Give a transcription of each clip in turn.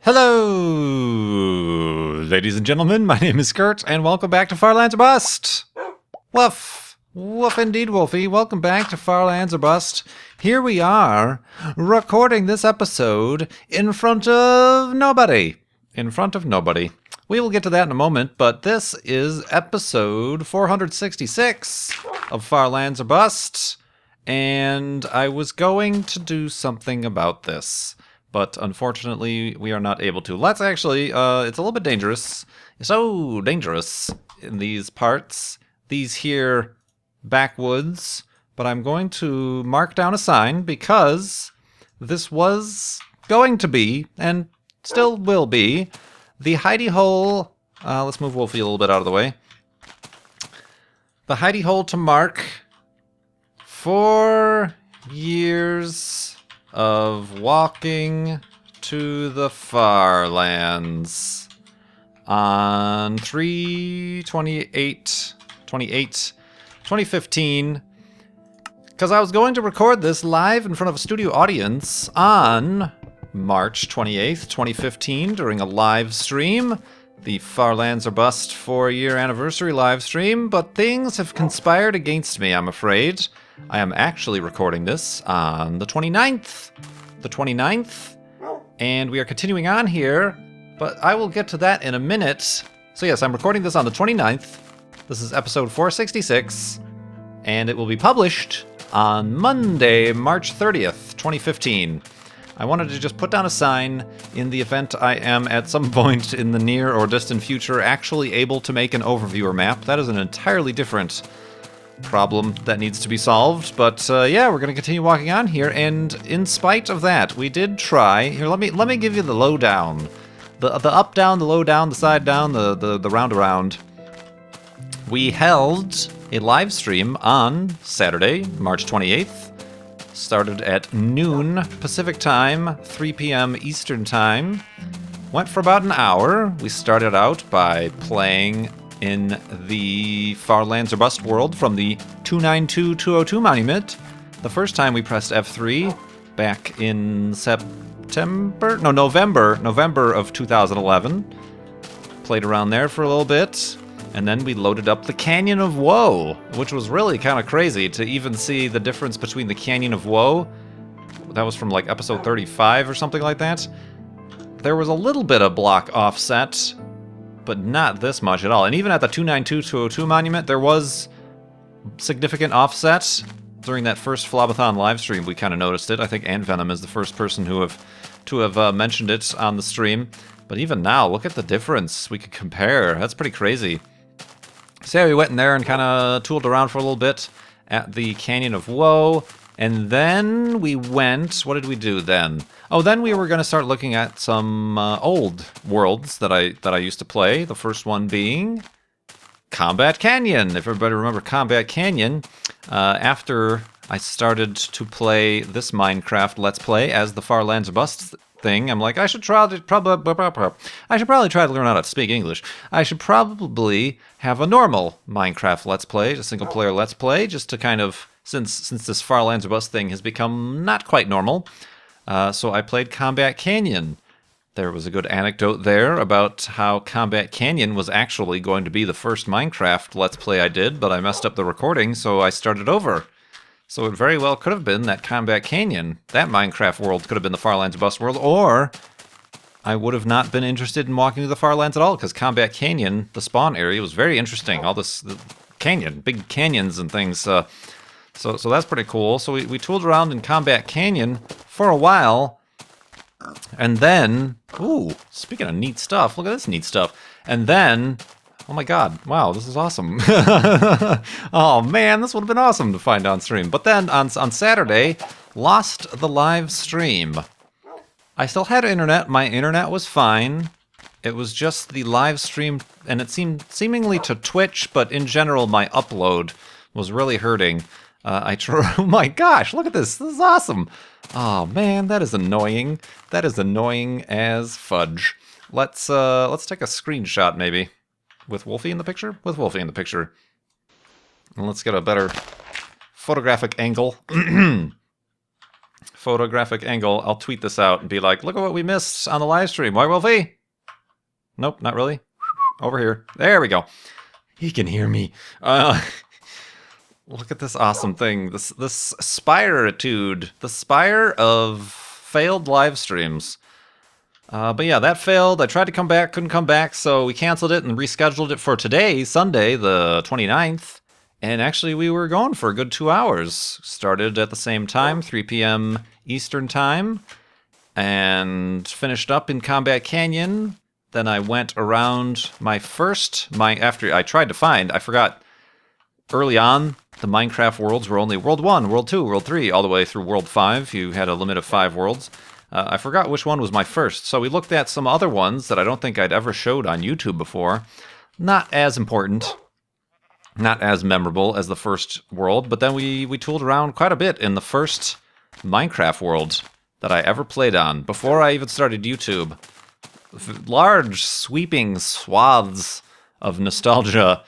Hello, ladies and gentlemen. My name is Kurt, and welcome back to Far Lands or Bust. Woof. Woof indeed, Wolfie. Welcome back to Far Lands or Bust. Here we are, recording this episode in front of nobody. In front of nobody. We will get to that in a moment, but this is episode 466 of Far Lands or Bust, and I was going to do something about this. But unfortunately, we are not able to. Let's actually, it's a little bit dangerous. So dangerous in these parts, these here backwoods. But I'm going to mark down a sign because this was going to be, and still will be, the hidey hole. Let's move Wolfie a little bit out of the way. The hidey hole to mark 4 years of walking to the Far Lands on 2015, because I was going to record this live in front of a studio audience on March 28th, 2015, during a live stream, the Far Lands or Bust 4-year anniversary live stream, but things have conspired against me, I'm afraid. I am actually recording this on the 29th. And we are continuing on here, but I will get to that in a minute. So yes, I'm recording this on the 29th. This is episode 466, and it will be published on Monday, March 30th, 2015. I wanted to just put down a sign in the event I am at some point in the near or distant future actually able to make an overviewer map. That is an entirely different problem that needs to be solved, but yeah, we're going to continue walking on here, and in spite of that, we did try. Here, let me give you the lowdown. The up down, the low down, the side down, the round around. We held a live stream on Saturday, March 28th. Started at noon Pacific time, 3 p.m. Eastern time. Went for about an hour. We started out by playing in the Far Lands or Bust world from the 292-202 monument. The first time we pressed F3 back in November of 2011. Played around there for a little bit, and then we loaded up the Canyon of Woe, which was really kind of crazy to even see the difference between the Canyon of Woe. That was from like episode 35 or something like that. There was a little bit of block offset, but not this much at all. And even at the 292-202 monument, there was significant offset. During that first Flobathon live stream, we kind of noticed it. I think Venom is the first person to have mentioned it on the stream. But even now, look at the difference we could compare. That's pretty crazy. So yeah, we went in there and kind of tooled around for a little bit at the Canyon of Woe. And then we went, what did we do then? Oh, then we were going to start looking at some old worlds that I used to play. The first one being Combat Canyon. If everybody remember Combat Canyon, after I started to play this Minecraft Let's Play as the Far Lands or Bust thing, I'm like, I should probably try to learn how to speak English. I should probably have a normal Minecraft Let's Play, a single player Let's Play, just to kind of, since this Far Lands or Bust thing has become not quite normal. So I played Combat Canyon. There was a good anecdote there about how Combat Canyon was actually going to be the first Minecraft Let's Play I did, but I messed up the recording, so I started over. So it very well could have been that Combat Canyon, that Minecraft world, could have been the Far Lands or Bust world, or I would have not been interested in walking to the Far Lands at all, because Combat Canyon, the spawn area, was very interesting. All this canyon, big canyons and things. So that's pretty cool. So we tooled around in Combat Canyon for a while, and then, ooh, speaking of neat stuff, look at this neat stuff. And then, oh my god, wow, this is awesome. Oh man, this would have been awesome to find on stream. But then on Saturday, lost the live stream. I still had internet. My internet was fine. It was just the live stream, and it seemed seemingly to Twitch, but in general, my upload was really hurting. Oh my gosh, look at this. This is awesome. Oh man, that is annoying. That is annoying as fudge. Let's take a screenshot maybe. With Wolfie in the picture? With Wolfie in the picture. And let's get a better photographic angle. photographic angle, I'll tweet this out and be like, look at what we missed on the live stream. Why, Wolfie? Nope, not really. Over here. There we go. He can hear me. Look at this awesome thing. This Spiritude. The Spire of failed live streams. But yeah, that failed. I tried to come back, couldn't come back, so we canceled it and rescheduled it for today, Sunday, the 29th. And actually, we were going for a good 2 hours. Started at the same time, 3 p.m. Eastern Time, and finished up in Combat Canyon. Then I went around after I tried to find, I forgot, early on, the Minecraft worlds were only World 1, World 2, World 3, all the way through World 5. You had a limit of 5 worlds. I forgot which one was my first, so we looked at some other ones that I don't think I'd ever showed on YouTube before. Not as important, not as memorable as the first world, but then we tooled around quite a bit in the first Minecraft world that I ever played on, before I even started YouTube. Large, sweeping swaths of nostalgia.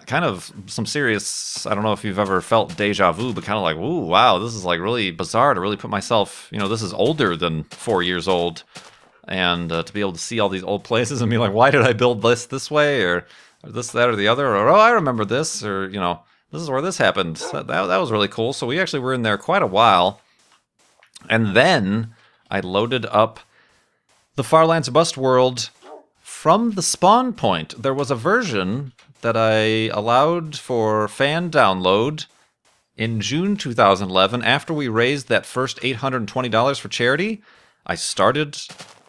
Kind of some serious, I don't know if you've ever felt deja vu, but kind of like, ooh, wow, this is like really bizarre to really put myself, this is older than 4 years old. And to be able to see all these old places and be like, why did I build this way? Or this, that, or the other? Or, oh, I remember this. Or, this is where this happened. That was really cool. So we actually were in there quite a while. And then I loaded up the Farlands Bust world from the spawn point. There was a version that I allowed for fan download in June 2011 after we raised that first $820 for charity. I started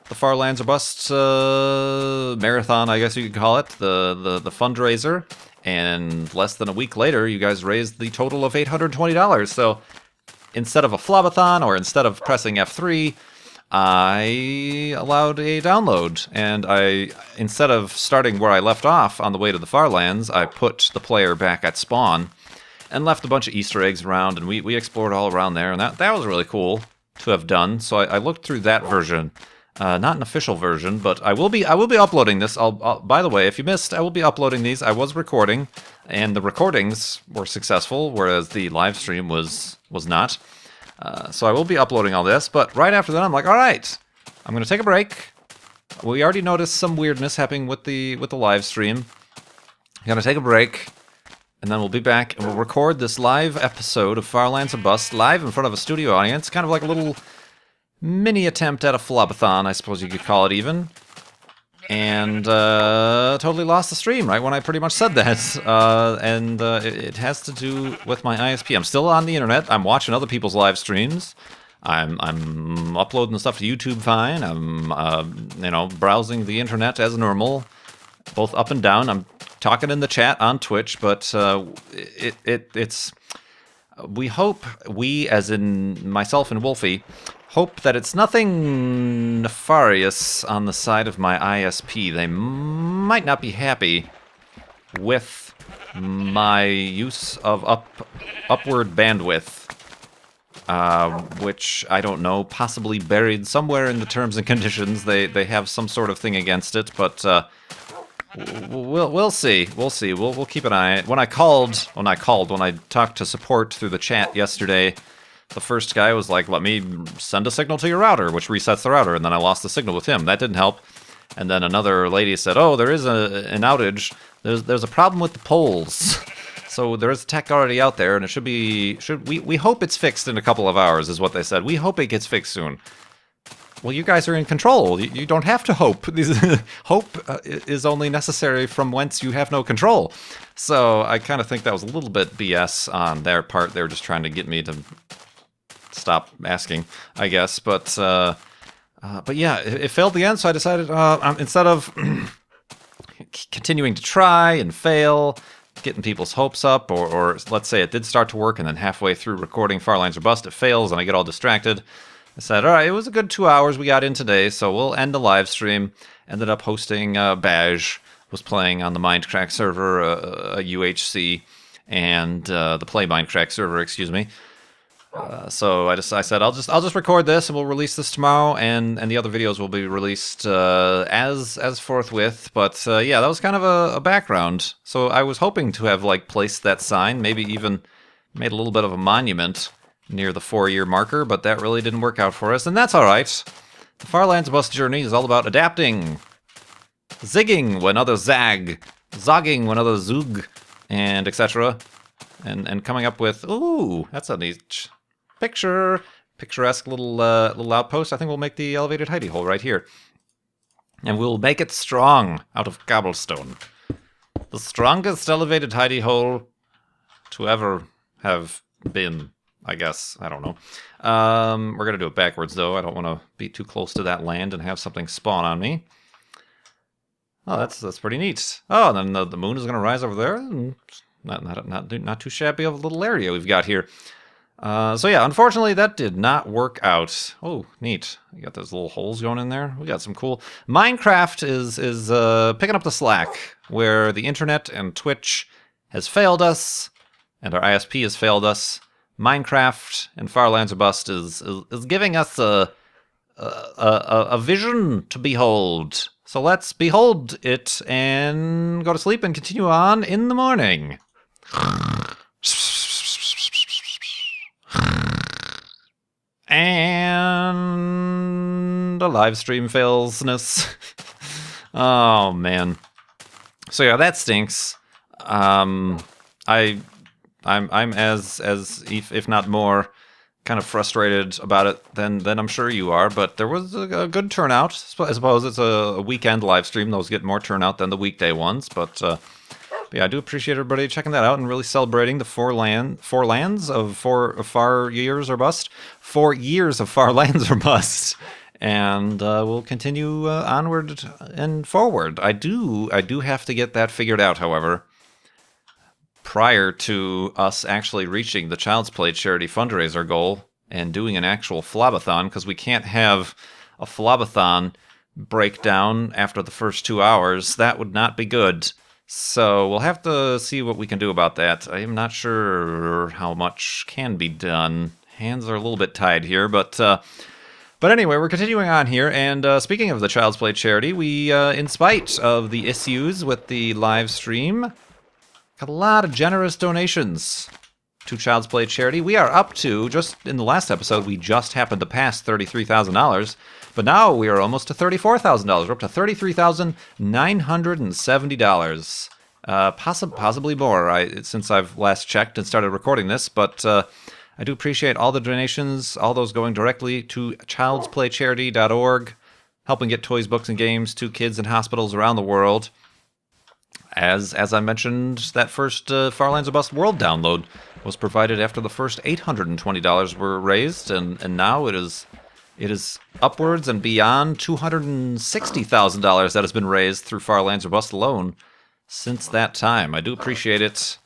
the Farlands Bust marathon, I guess you could call it, the fundraiser, and less than a week later, you guys raised the total of $820. So instead of a flobathon or instead of pressing F3, I allowed a download, and instead of starting where I left off on the way to the Farlands, I put the player back at spawn and left a bunch of Easter eggs around, and we explored all around there, and that was really cool to have done. So I looked through that version, not an official version, but I will be uploading this. By the way, if you missed, I will be uploading these. I was recording, and the recordings were successful, whereas the live stream was not. So I will be uploading all this, but right after that, I'm like, all right, I'm going to take a break. We already noticed some weirdness happening with the live stream. I'm going to take a break, and then we'll be back, and we'll record this live episode of Farlands Bust live in front of a studio audience, kind of like a little mini attempt at a flobathon, I suppose you could call it even. And totally lost the stream right when I pretty much said that. It has to do with my ISP. I'm still on the internet. I'm watching other people's live streams. I'm uploading stuff to YouTube fine. I'm browsing the internet as normal, both up and down. I'm talking in the chat on Twitch, but it's we as in myself and Wolfie hope that it's nothing nefarious on the side of my ISP. They might not be happy with my use of upward bandwidth, which I don't know, possibly buried somewhere in the terms and conditions. They have some sort of thing against it, but we'll see. We'll keep an eye. When I talked to support through the chat yesterday, the first guy was like, let me send a signal to your router, which resets the router, and then I lost the signal with him. That didn't help. And then another lady said, oh, there is an outage. There's a problem with the poles. So there is tech already out there, and it we hope it's fixed in a couple of hours, is what they said. We hope it gets fixed soon. Well, you guys are in control. You don't have to hope. Hope is only necessary from whence you have no control. So I kind of think that was a little bit BS on their part. They were just trying to get me to stop asking, I guess. But yeah, it failed again, so I decided instead of continuing to try and fail, getting people's hopes up, or let's say it did start to work and then halfway through recording Farlands Bust it fails and I get all distracted, I said, all right, it was a good 2 hours we got in today, so we'll end the live stream. Ended up hosting Baj, was playing on the Mindcrack server, a UHC, and the Play Mindcrack server, excuse me. So I said I'll just record this and we'll release this tomorrow, and the other videos will be released as forthwith. But yeah, that was kind of a background. So I was hoping to have placed that sign, maybe even made a little bit of a monument near the 4-year marker, but that really didn't work out for us, and that's alright. The Farlands Bus journey is all about adapting, zigging when others zag, zogging when others zoog, and etc. And coming up with, ooh, that's a neat picturesque little outpost. I think we'll make the elevated hidey hole right here. And we'll make it strong out of cobblestone. The strongest elevated hidey hole to ever have been, I guess. I don't know. We're going to do it backwards, though. I don't want to be too close to that land and have something spawn on me. Oh, that's pretty neat. Oh, and then the moon is going to rise over there. Not too shabby of a little area we've got here. So yeah, unfortunately that did not work out. Oh, neat. You got those little holes going in there. We got some cool... Minecraft is picking up the slack, where the internet and Twitch has failed us, and our ISP has failed us. Minecraft and Farlands Bust is giving us a vision to behold. So let's behold it and go to sleep and continue on in the morning. And a live stream failsness. Oh man. So yeah, that stinks. I'm as if not more kind of frustrated about it than I'm sure you are, but there was a good turnout. I suppose it's a weekend live stream. Those get more turnout than the weekday ones, but yeah, I do appreciate everybody checking that out and really celebrating the 4 years of Far Lands or Bust. And we'll continue onward and forward. I do have to get that figured out, however, prior to us actually reaching the Child's Play charity fundraiser goal and doing an actual flobathon, because we can't have a flobathon breakdown after the first 2 hours. That would not be good. So we'll have to see what we can do about that. I am not sure how much can be done. Hands are a little bit tied here, but anyway, we're continuing on here. And speaking of the Child's Play charity, we, in spite of the issues with the live stream, got a lot of generous donations to Child's Play charity. We are up to, just in the last episode, we just happened to pass $33,000. But now we are almost to $34,000. We're up to $33,970. Possibly more since I've last checked and started recording this. But I do appreciate all the donations, all those going directly to childsplaycharity.org, helping get toys, books, and games to kids in hospitals around the world. As I mentioned, that first Farlands of Bust World download was provided after the first $820 were raised, and now it is upwards and beyond $260,000 that has been raised through Farlands of Bust alone since that time. I do appreciate it,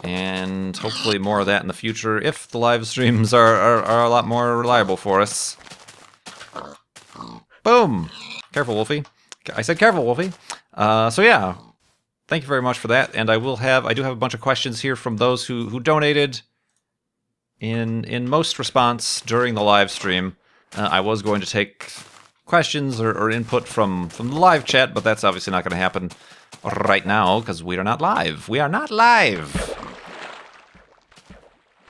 and hopefully more of that in the future if the live streams are a lot more reliable for us. Boom! Careful, Wolfie. I said careful, Wolfie. So yeah, thank you very much for that, and I do have a bunch of questions here from those who donated in most response during the live stream. I was going to take questions or input from the live chat, but that's obviously not going to happen right now because we are not live. We are not live.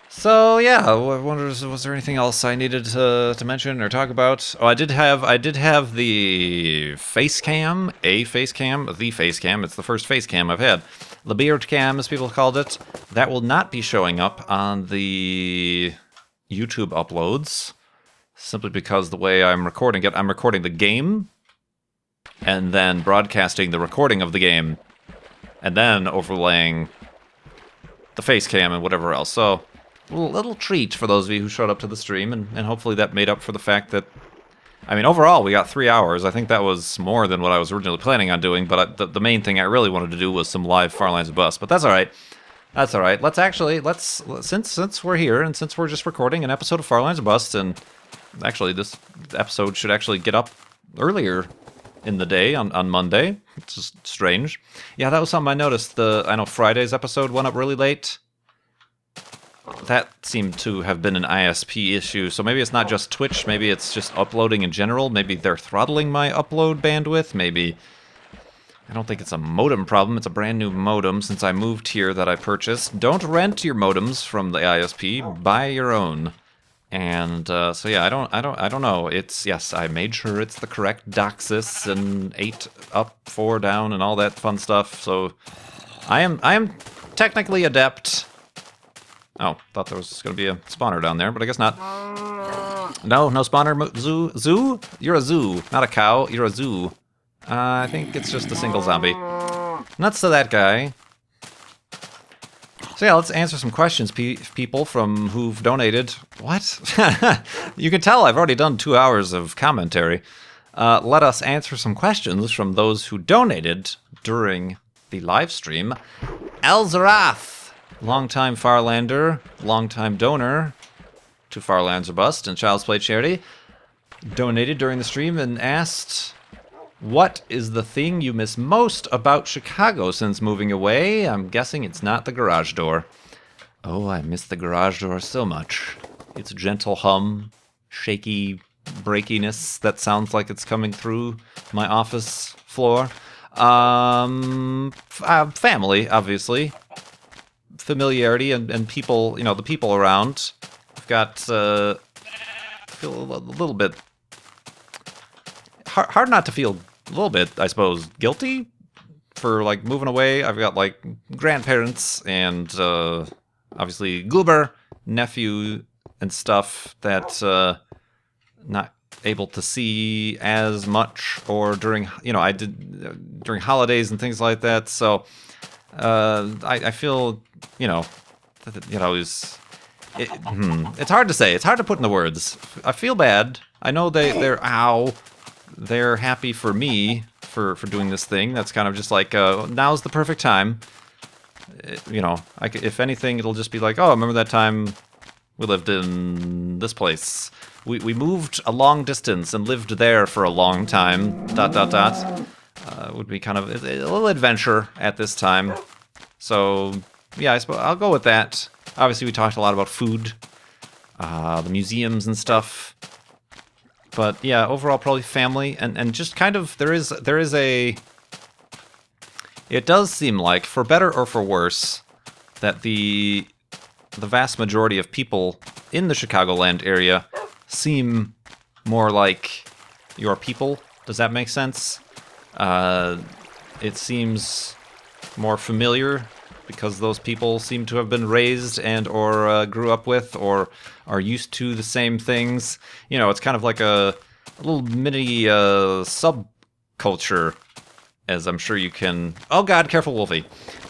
So yeah, I wonder, was there anything else I needed to mention or talk about? Oh, I did have the face cam. It's the first face cam I've had. The beard cam, as people called it. That will not be showing up on the YouTube uploads, simply because the way I'm recording it, I'm recording the game, and then broadcasting the recording of the game, and then overlaying the face cam and whatever else. So, a little treat for those of you who showed up to the stream, and hopefully that made up for the fact that, I mean, overall we got 3 hours. I think that was more than what I was originally planning on doing, but the main thing I really wanted to do was some live Farlands of Bust, but that's alright. That's alright. Since we're here, and since we're just recording an episode of Farlands of Bust, and actually this episode should actually get up earlier in the day on Monday. It's just strange. Yeah, that was something I noticed. I know Friday's episode went up really late. That seemed to have been an ISP issue, so maybe it's not just Twitch, maybe it's just uploading in general, maybe they're throttling my upload bandwidth, maybe I don't think it's a modem problem. It's a brand new modem since I moved here that I purchased. Don't rent your modems from the ISP. Buy your own. And so yeah, I don't know. It's yes, I made sure it's the correct DOCSIS and 8 up, 4 down, and all that fun stuff. So I am technically adept. Oh, thought there was going to be a spawner down there, but I guess not. No spawner. Zoo? You're a zoo, not a cow. You're a zoo. I think it's just a single zombie. Nuts to that guy. So yeah, let's answer some questions, people from who've donated. What? You can tell I've already done 2 hours of commentary. Let us answer some questions from those who donated during the live stream. Elzarath, longtime Farlander, longtime donor to Farlands or Bust and Child's Play Charity, donated during the stream and asked, what is the thing you miss most about Chicago since moving away? I'm guessing it's not the garage door. Oh, I miss the garage door so much. Its gentle hum, shaky breakiness that sounds like it's coming through my office floor. Family, obviously. Familiarity and people, you know, the people around. I've got, I feel a little bit, hard not to feel a little bit, I suppose, guilty for, like, moving away. I've got, like, grandparents and, obviously, Goober, nephew, and stuff that, not able to see as much, or during, you know, I did, during holidays and things like that, so, I feel, it's hard to say, it's hard to put into words. I feel bad. I know they're happy for me for doing this thing. That's kind of just like, now's the perfect time. If anything, it'll just be like, oh, remember that time we lived in this place. We moved a long distance and lived there for a long time, ... Would be kind of a little adventure at this time. So, yeah, I suppose I'll go with that. Obviously, we talked a lot about food, the museums and stuff. But yeah, overall probably family and just kind of there is a, it does seem like, for better or for worse, that the vast majority of people in the Chicagoland area seem more like your people. Does that make sense? It seems more familiar because those people seem to have been raised and or grew up with or are used to the same things. You know, it's kind of like a little mini subculture, as I'm sure you can... Oh god, careful, Wolfie.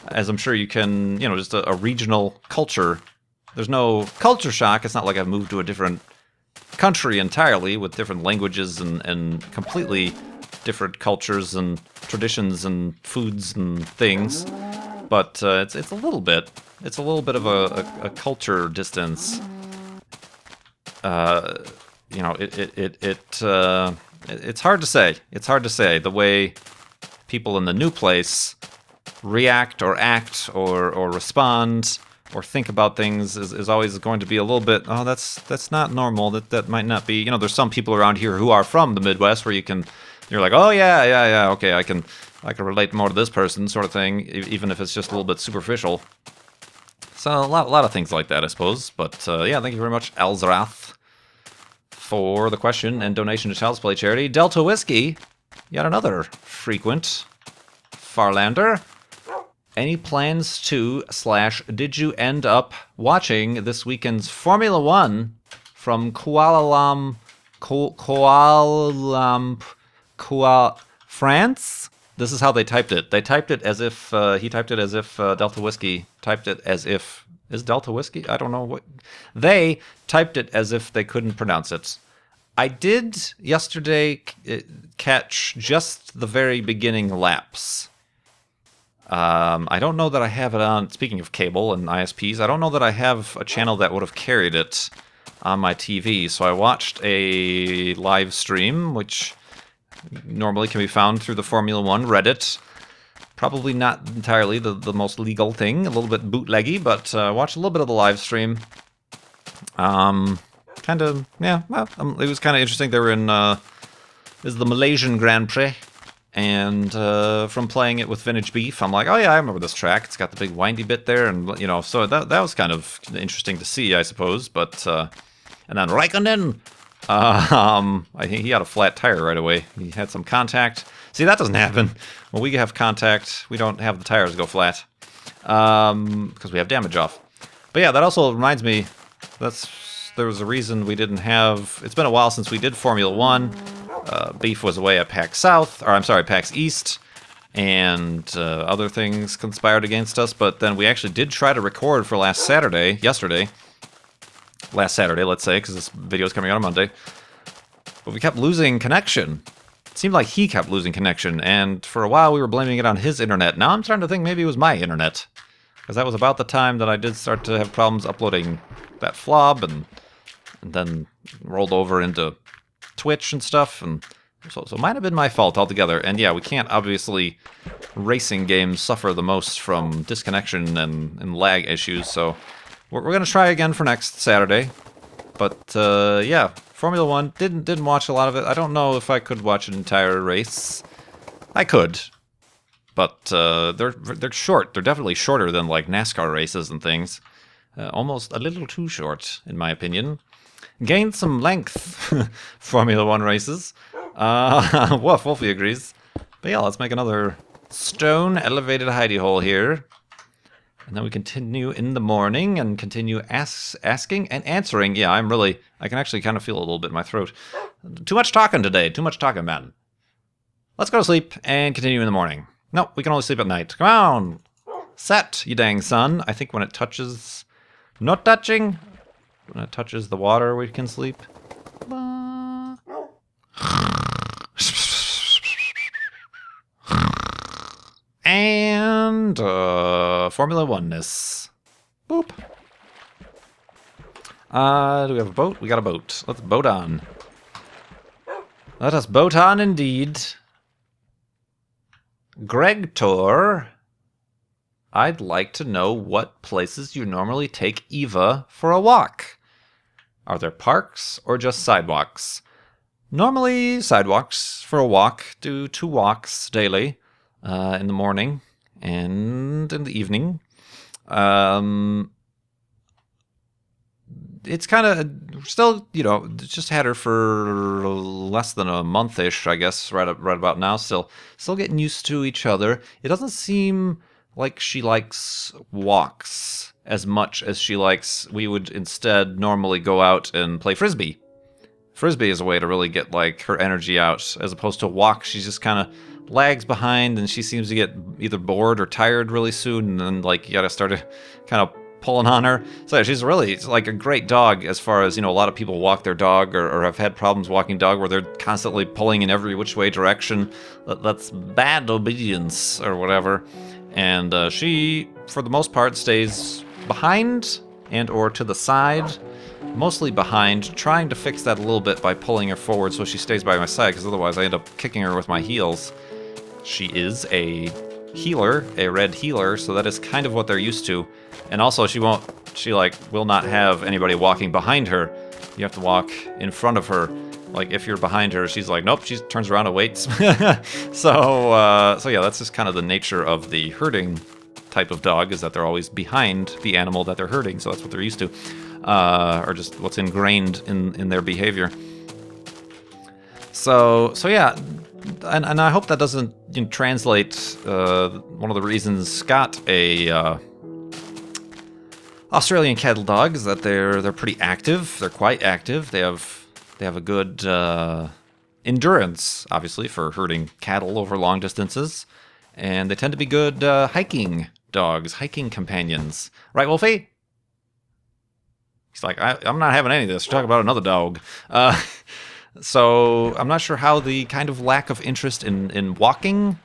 As I'm sure you can, just a regional culture. There's no culture shock. It's not like I've moved to a different country entirely with different languages and completely different cultures and traditions and foods and things. But it's a little bit. It's a little bit of a culture distance. It's hard to say. It's hard to say the way people in the new place react or act or respond or think about things is always going to be a little bit. Oh, that's not normal. That might not be. There's some people around here who are from the Midwest where you're like, oh yeah, okay, I can relate more to this person, sort of thing, even if it's just a little bit superficial. So a lot of things like that, I suppose. But yeah, thank you very much, Elzarath, for the question and donation to Child's Play Charity. Delta Whiskey, yet another frequent Farlander. Any plans to / did you end up watching this weekend's Formula One from Kuala France? This is how they typed it. They typed it as if, he typed it as if Delta Whiskey typed it as if, is Delta Whiskey? I don't know what. They typed it as if they couldn't pronounce it. I did yesterday catch just the very beginning laps. I don't know that I have it on, speaking of cable and ISPs, I don't know that I have a channel that would have carried it on my TV. So I watched a live stream, which normally can be found through the Formula One Reddit. Probably not entirely the most legal thing, a little bit bootleggy, but watched a little bit of the live stream. Kind of, yeah, well, it was kind of interesting. They were in, is the Malaysian Grand Prix, And from playing it with Vintage Beef, I'm like, oh yeah, I remember this track. It's got the big windy bit there, and you know, so that was kind of interesting to see, I suppose. But and then Raikkonen, I think he had a flat tire right away. He had some contact. See, that doesn't happen when we have contact. We don't have the tires go flat because we have damage off. But yeah, that also reminds me. There was a reason we didn't have. It's been a while since we did Formula One. Beef was away at PAX South, or I'm sorry, PAX East, and other things conspired against us. But then we actually did try to record for last Saturday, let's say, because this video is coming out on Monday. But we kept losing connection. It seemed like he kept losing connection, and for a while we were blaming it on his internet. Now I'm starting to think maybe it was my internet, because that was about the time that I did start to have problems uploading that flob, and then rolled over into Twitch and stuff, and so it might have been my fault altogether. And yeah, we can't, obviously, racing games suffer the most from disconnection and lag issues, so we're gonna try again for next Saturday. But yeah, Formula One, didn't watch a lot of it. I don't know if I could watch an entire race. I could, but they're short. They're definitely shorter than like NASCAR races and things. Almost a little too short, in my opinion. Gained some length, Formula One races. Woof, Wolfie agrees. But yeah, let's make another stone elevated hidey hole here. And then we continue in the morning and continue asking and answering. Yeah, I can actually kind of feel a little bit in my throat. Too much talking today. Too much talking, man. Let's go to sleep and continue in the morning. No, we can only sleep at night. Come on. Set, you dang sun. I think when it touches... Not touching. When it touches the water, we can sleep. And Formula One-ness. Boop. Do we have a boat? We got a boat. Let's boat on. Let us boat on indeed. Greg Tor, I'd like to know what places you normally take Eva for a walk. Are there parks or just sidewalks? Normally sidewalks for a walk. Do 2 walks daily. In the morning and in the evening. It's kind of still, you know, just had her for less than a month-ish, I guess, right about now. Still getting used to each other. It doesn't seem like she likes walks as much as she likes. We would instead normally go out and play frisbee. Frisbee is a way to really get like her energy out, as opposed to a walk. She's just kind of lags behind, and she seems to get either bored or tired really soon, and then like you gotta start to kind of pulling on her. So yeah, she's really like a great dog, as far as, you know, a lot of people walk their dog or have had problems walking dog where they're constantly pulling in every which way direction. That's bad obedience or whatever. And she, for the most part, stays behind and or to the side. Mostly behind, trying to fix that a little bit by pulling her forward so she stays by my side, because otherwise I end up kicking her with my heels. She is a healer, a red healer, so that is kind of what they're used to. And also she will not have anybody walking behind her. You have to walk in front of her. Like if you're behind her, she's like, nope, she turns around and waits. So yeah, that's just kind of the nature of the herding type of dog, is that they're always behind the animal that they're herding, so that's what they're used to. Or just what's ingrained in their behavior. So yeah, and I hope that doesn't, you know, translate. One of the reasons Scott, a Australian cattle dog, is that they're pretty active. They're quite active. They have a good endurance, obviously, for herding cattle over long distances, and they tend to be good hiking dogs, hiking companions. Right, Wolfie? He's like, I'm not having any of this. You're talking about another dog. So I'm not sure how the kind of lack of interest in walking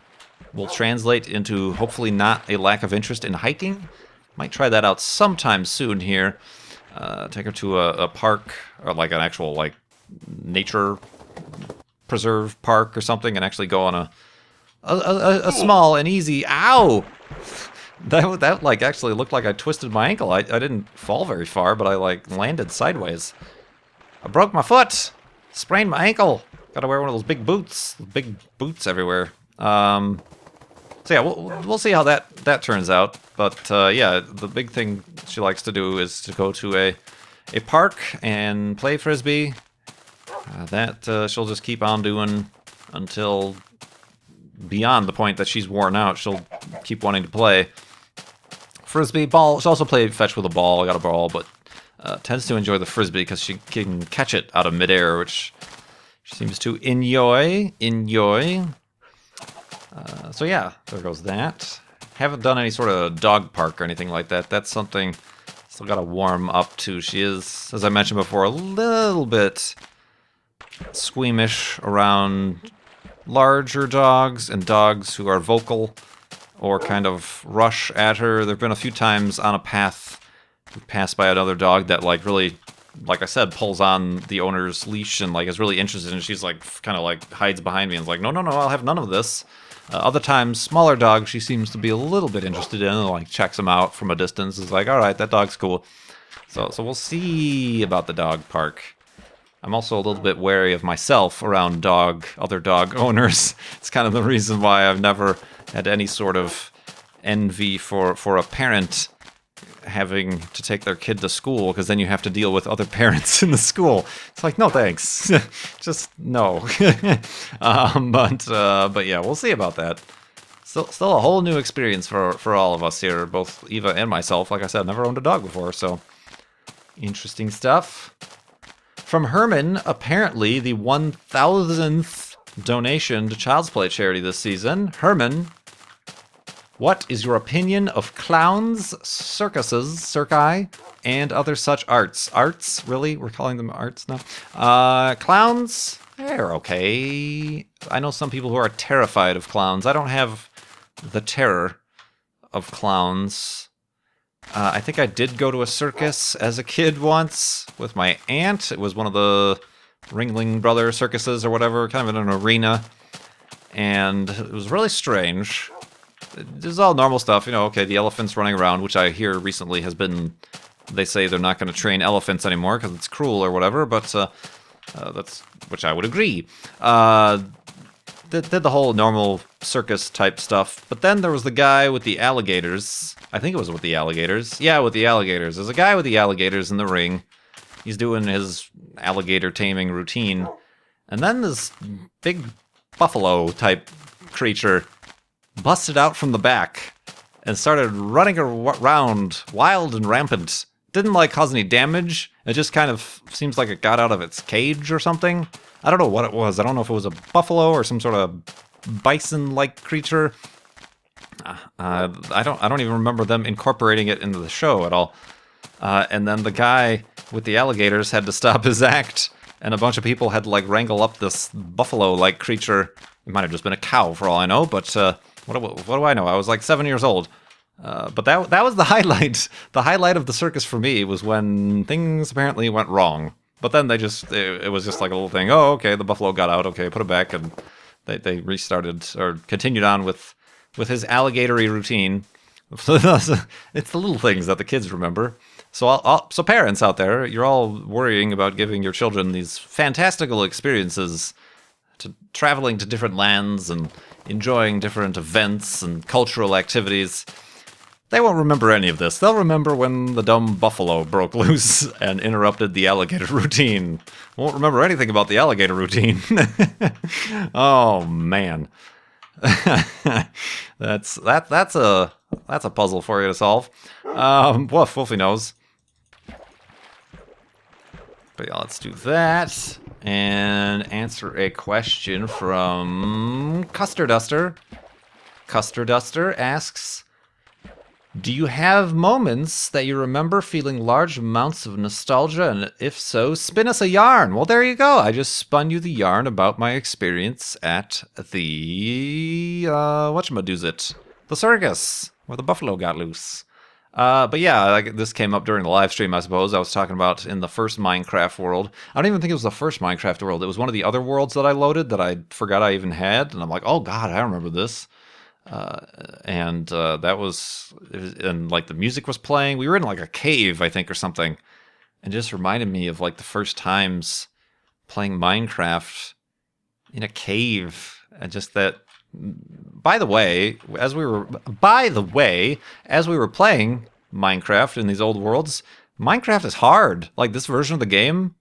will translate into hopefully not a lack of interest in hiking. Might try that out sometime soon here. Take her to a park, or like an actual like nature preserve park or something, and actually go on a small and easy. Ow! That like actually looked like I twisted my ankle. I didn't fall very far, but I like landed sideways. I broke my foot. Sprained my ankle. Gotta wear one of those big boots. Big boots everywhere. So yeah, we'll see how that turns out. But yeah, the big thing she likes to do is to go to a park and play frisbee. That she'll just keep on doing until beyond the point that she's worn out. She'll keep wanting to play frisbee. Ball. She'll also play fetch with a ball. I got a ball, but tends to enjoy the frisbee because she can catch it out of midair, which she seems to enjoy. So yeah, there goes that. Haven't done any sort of dog park or anything like that. That's something still got to warm up to. She is, as I mentioned before, a little bit squeamish around larger dogs and dogs who are vocal or kind of rush at her. There have been a few times on a path we passed by another dog that like really, like I said, pulls on the owner's leash and like is really interested, and she's like kind of like hides behind me and is like, no, I'll have none of this. Other times, smaller dogs she seems to be a little bit interested in, and like checks them out from a distance. Is like, all right, that dog's cool. So we'll see about the dog park. I'm also a little bit wary of myself around other dog owners. It's kind of the reason why I've never had any sort of envy for a parent having to take their kid to school, because then you have to deal with other parents in the school. It's like, no thanks. Just no. But yeah, we'll see about that. Still a whole new experience for all of us here, both Eva and myself. Like I said, never owned a dog before, so interesting stuff. From Herman, apparently the 1,000th donation to Child's Play charity this season. Herman, what is your opinion of clowns, circuses, circi, and other such arts? Arts? Really? We're calling them arts now? Clowns? They're okay. I know some people who are terrified of clowns. I don't have the terror of clowns. I think I did go to a circus as a kid once with my aunt. It was one of the Ringling Brother circuses or whatever, kind of in an arena. And it was really strange. It was all normal stuff, you know, okay, the elephants running around, which I hear recently has been, they say they're not going to train elephants anymore because it's cruel or whatever, but that's, which I would agree. Did the whole normal circus type stuff, but then there was the guy with the alligators. I think it was with the alligators. Yeah, with the alligators. There's a guy with the alligators in the ring. He's doing his alligator taming routine. And then this big buffalo type creature busted out from the back and started running around wild and rampant. Didn't like cause any damage. It just kind of seems like it got out of its cage or something. I don't know what it was. I don't know if it was a buffalo or some sort of bison-like creature. I don't even remember them incorporating it into the show at all. And then the guy with the alligators had to stop his act, and a bunch of people had to like wrangle up this buffalo-like creature. It might have just been a cow for all I know, but what do I know? I was like 7 years old. But that was the highlight. The highlight of the circus for me was when things apparently went wrong. But then it was just like a little thing. Oh, okay, the buffalo got out. Okay, put it back, and they restarted or continued on with his alligatory routine. It's the little things that the kids remember. So so parents out there, you're all worrying about giving your children these fantastical experiences, to traveling to different lands and enjoying different events and cultural activities. They won't remember any of this. They'll remember when the dumb buffalo broke loose and interrupted the alligator routine. Won't remember anything about the alligator routine. Oh man. That's a puzzle for you to solve. Wolfie knows. But yeah, let's do that and answer a question from Custard Duster asks, do you have moments that you remember feeling large amounts of nostalgia, and if so, spin us a yarn? Well, there you go. I just spun you the yarn about my experience at the, whatchamadoozit, the circus, where the buffalo got loose. But yeah, this came up during the live stream, I suppose. I was talking about in the first Minecraft world. I don't even think it was the first Minecraft world. It was one of the other worlds that I loaded that I forgot I even had, and I'm like, oh god, I remember this. That was, and like the music was playing. We were in like a cave, I think, or something, and it just reminded me of like the first times playing Minecraft in a cave, and just that By the way, as we were playing Minecraft in these old worlds, Minecraft is hard. Like this version of the game,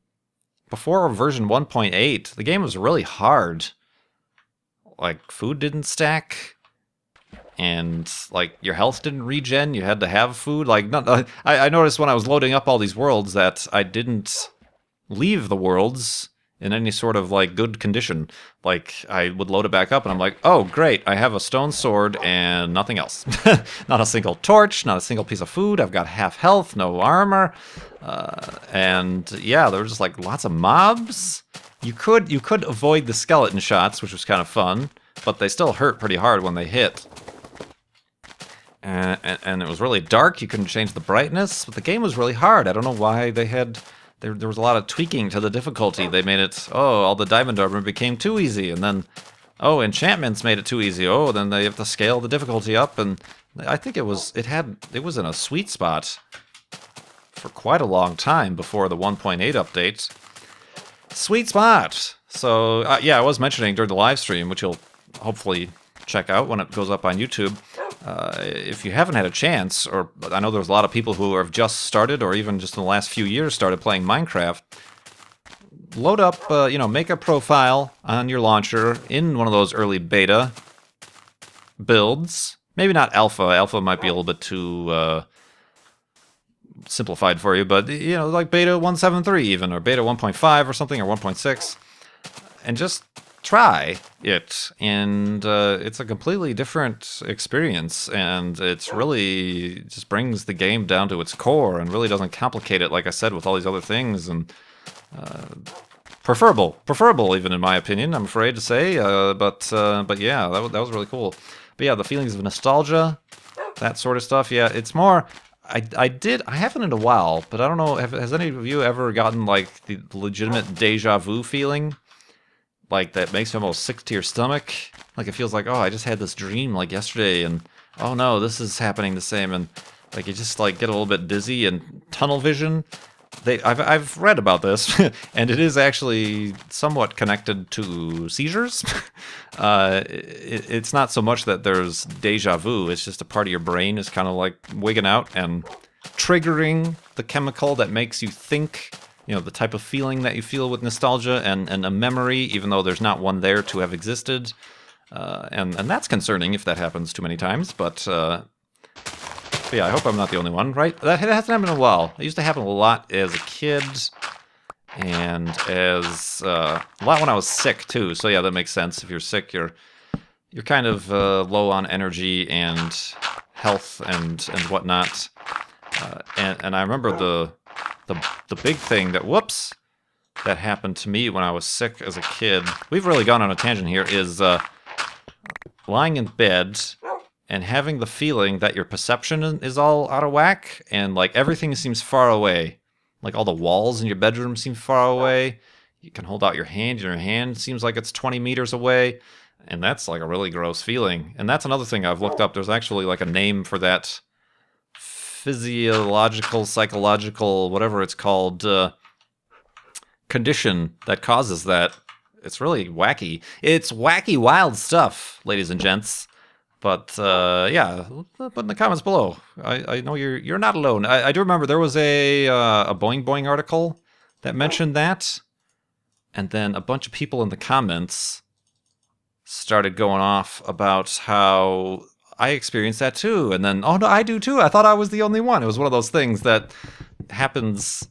before version 1.8, the game was really hard. Like food didn't stack, and like your health didn't regen. You had to have food. Like I noticed when I was loading up all these worlds that I didn't leave the worlds in any sort of like good condition. Like I would load it back up and I'm like, oh great, I have a stone sword and nothing else. Not a single torch, not a single piece of food. I've got half health, no armor, and yeah, there were just like lots of mobs. You could avoid the skeleton shots, which was kind of fun, but they still hurt pretty hard when they hit. And it was really dark. You couldn't change the brightness, but the game was really hard. I don't know why they had. There was a lot of tweaking to the difficulty. They made it, oh, all the diamond armor became too easy, and then, oh, enchantments made it too easy. Oh, then they have to scale the difficulty up, and I think it was in a sweet spot for quite a long time before the 1.8 update. Sweet spot. So yeah, I was mentioning during the live stream, which you'll hopefully check out when it goes up on YouTube. If you haven't had a chance, or I know there's a lot of people who have just started, or even just in the last few years started playing Minecraft, load up, make a profile on your launcher in one of those early beta builds. Maybe not alpha. Alpha might be a little bit too simplified for you, but like beta 1.7.3 even, or beta 1.5 or something, or 1.6, and just try it, and it's a completely different experience, and it's really just brings the game down to its core and really doesn't complicate it, like I said, with all these other things, and preferable even in my opinion, I'm afraid to say, but yeah, that was really cool. But yeah, the feelings of nostalgia, that sort of stuff, yeah, it's more, I haven't in a while, but I don't know, has any of you ever gotten like the legitimate deja vu feeling? Like that makes you almost sick to your stomach. Like it feels like, oh, I just had this dream like yesterday, and oh no, this is happening the same, and like you just like get a little bit dizzy and tunnel vision. I've read about this, and it is actually somewhat connected to seizures. It's not so much that there's deja vu; it's just a part of your brain is kind of like wigging out and triggering the chemical that makes you think. The type of feeling that you feel with nostalgia and a memory, even though there's not one there to have existed. And that's concerning if that happens too many times, but yeah, I hope I'm not the only one, right? That hasn't happened in a while. It used to happen a lot as a kid, and as a lot when I was sick too, so yeah, that makes sense. If you're sick, you're kind of low on energy and health and whatnot. And I remember the big thing that happened to me when I was sick as a kid, we've really gone on a tangent here, is lying in bed and having the feeling that your perception is all out of whack, and like everything seems far away. Like all the walls in your bedroom seem far away. You can hold out your hand, and your hand seems like it's 20 meters away, and that's like a really gross feeling. And that's another thing I've looked up. There's actually like a name for that physiological, psychological, whatever it's called, condition that causes that. It's really wacky. It's wacky, wild stuff, ladies and gents. But yeah, put in the comments below. I know you're not alone. I do remember there was a Boing Boing article that mentioned that, and then a bunch of people in the comments started going off about how I experienced that too, and then, oh no, I do too. I thought I was the only one. It was one of those things that happens,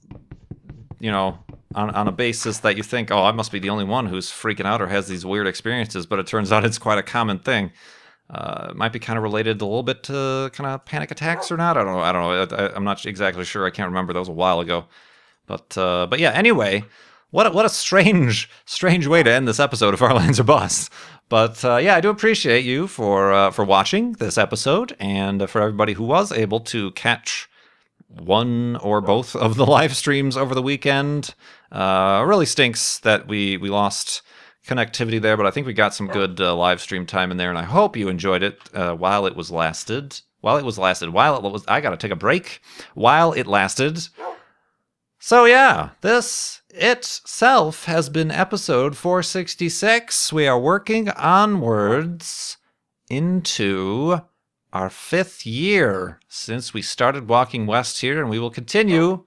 on a basis that you think, oh, I must be the only one who's freaking out or has these weird experiences, but it turns out it's quite a common thing. It might be kind of related a little bit to kind of panic attacks or not. I don't know. I'm not exactly sure. I can't remember. That was a while ago. But yeah. Anyway, what a strange way to end this episode of Our Lands Are Boss. But yeah, I do appreciate you for watching this episode, and for everybody who was able to catch one or both of the live streams over the weekend. Really stinks that we lost connectivity there, but I think we got some good live stream time in there, and I hope you enjoyed it while it lasted. I gotta take a break. While it lasted. So yeah, this itself has been episode 466. We are working onwards into our 5th year since we started walking west here, and we will continue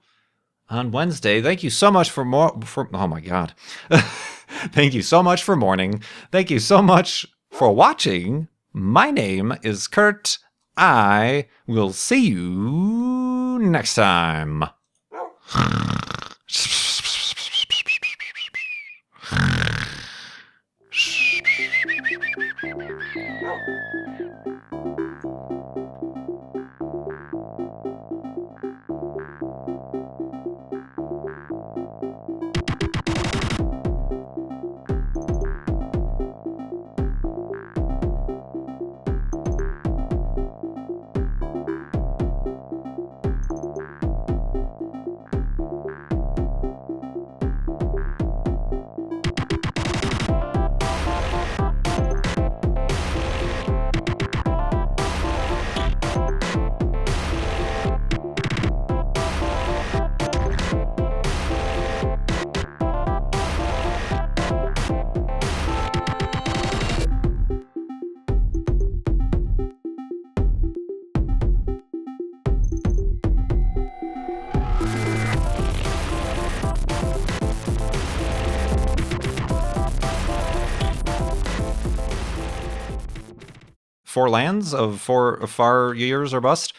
on Wednesday. Thank you so much for oh my god. Thank you so much for mourning. Thank you so much for watching. My name is Kurt. I will see you next time. Four lands of 4 far years or bust.